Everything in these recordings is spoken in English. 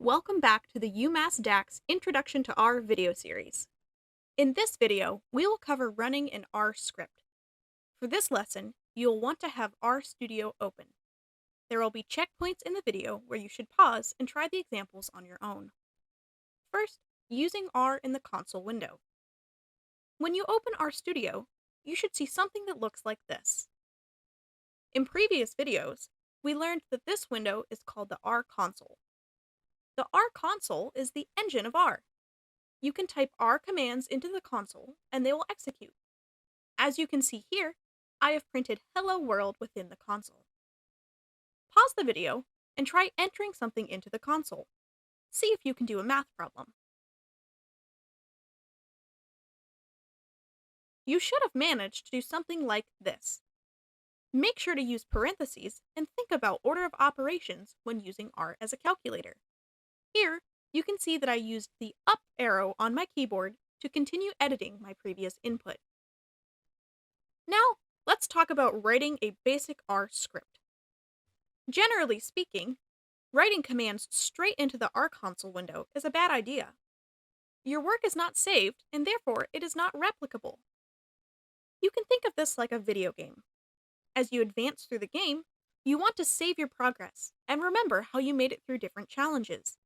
Welcome back to the UMass DAX Introduction to R video series. In this video, we will cover running an R script. For this lesson, you'll want to have RStudio open. There will be checkpoints in the video where you should pause and try the examples on your own. First, using R in the console window. When you open RStudio, you should see something that looks like this. In previous videos, we learned that this window is called the R console. The R console is the engine of R. You can type R commands into the console and they will execute. As you can see here, I have printed Hello World within the console. Pause the video and try entering something into the console. See if you can do a math problem. You should have managed to do something like this. Make sure to use parentheses and think about order of operations when using R as a calculator. Here, you can see that I used the up arrow on my keyboard to continue editing my previous input. Now, let's talk about writing a basic R script. Generally speaking, writing commands straight into the R console window is a bad idea. Your work is not saved, and therefore it is not replicable. You can think of this like a video game. As you advance through the game, you want to save your progress and remember how you made it through different challenges.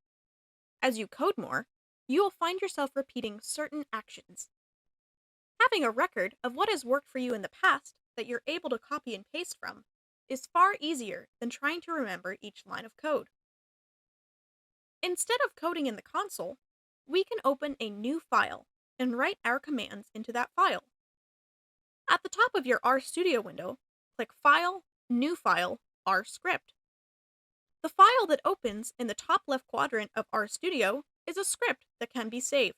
As you code more, you will find yourself repeating certain actions. Having a record of what has worked for you in the past that you're able to copy and paste from is far easier than trying to remember each line of code. Instead of coding in the console, we can open a new file and write our commands into that file. At the top of your RStudio window, click File, New File, R Script. The file that opens in the top left quadrant of RStudio is a script that can be saved.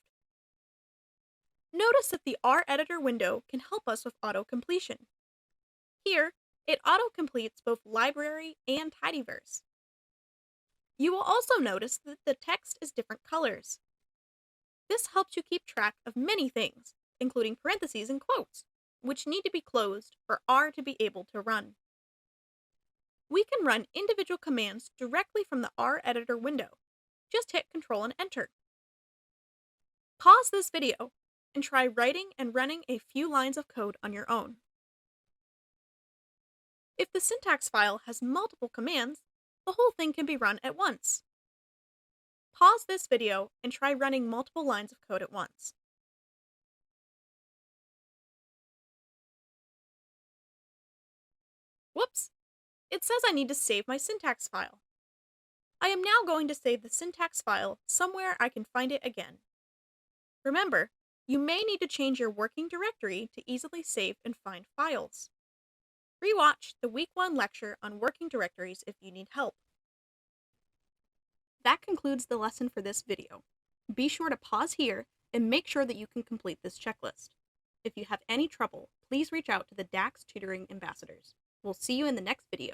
Notice that the R editor window can help us with auto-completion. Here, it auto-completes both library and tidyverse. You will also notice that the text is different colors. This helps you keep track of many things, including parentheses and quotes, which need to be closed for R to be able to run. We can run individual commands directly from the R editor window. Just hit Ctrl and Enter. Pause this video and try writing and running a few lines of code on your own. If the syntax file has multiple commands, the whole thing can be run at once. Pause this video and try running multiple lines of code at once. Whoops! It says I need to save my syntax file. I am now going to save the syntax file somewhere I can find it again. Remember, you may need to change your working directory to easily save and find files. Rewatch the Week 1 lecture on working directories if you need help. That concludes the lesson for this video. Be sure to pause here and make sure that you can complete this checklist. If you have any trouble, please reach out to the DAX Tutoring Ambassadors. We'll see you in the next video.